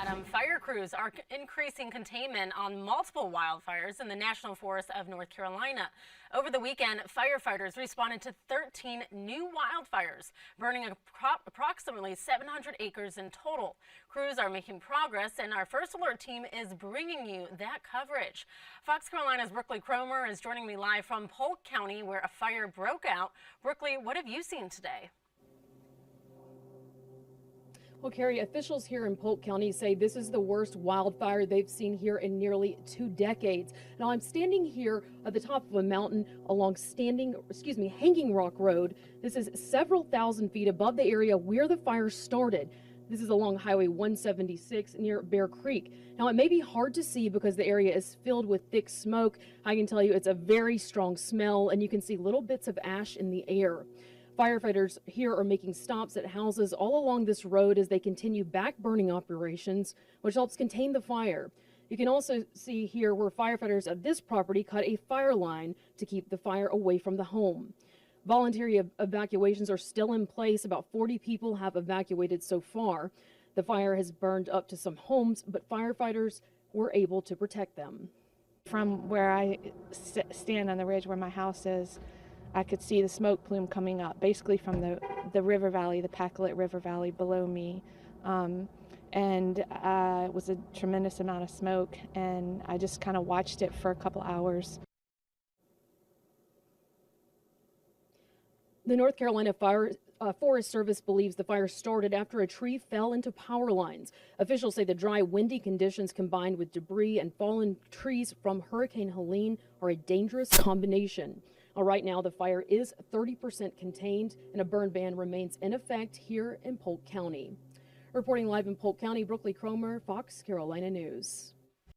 Adam. Fire crews are increasing containment on multiple wildfires in the National Forest of North Carolina. Over the weekend, firefighters responded to 13 new wildfires, burning approximately 700 acres in total. Crews are making progress, and our First Alert team is bringing you that coverage. Fox Carolina's Brooklyn Cromer is joining me live from Polk County, where a fire broke out. Brooklyn, what have you seen today? Well, Carrie, officials here in Polk County say this is the worst wildfire they've seen here in nearly 2 decades. Now, I'm standing here at the top of a mountain along Hanging Rock Road. This is several thousand feet above the area where the fire started. This is along Highway 176 near Bear Creek. Now, it may be hard to see because the area is filled with thick smoke. I can tell you it's a very strong smell, and you can see little bits of ash in the air. Firefighters here are making stops at houses all along this road as they continue back burning operations, which helps contain the fire. You can also see here where firefighters at this property cut a fire line to keep the fire away from the home. Voluntary evacuations are still in place. About 40 people have evacuated so far. The fire has burned up to some homes, but firefighters were able to protect them. From where I stand on the ridge where my house is, I could see the smoke plume coming up, basically from the river valley, the Pacolet River Valley below me. It was a tremendous amount of smoke, and I just kind of watched it for a couple hours. The North Carolina Forest Service believes the fire started after a tree fell into power lines. Officials say the dry, windy conditions combined with debris and fallen trees from Hurricane Helene are a dangerous combination. Right now, the fire is 30% contained, and a burn ban remains in effect here in Polk County. Reporting live in Polk County, Brooklyn Cromer, Fox Carolina News.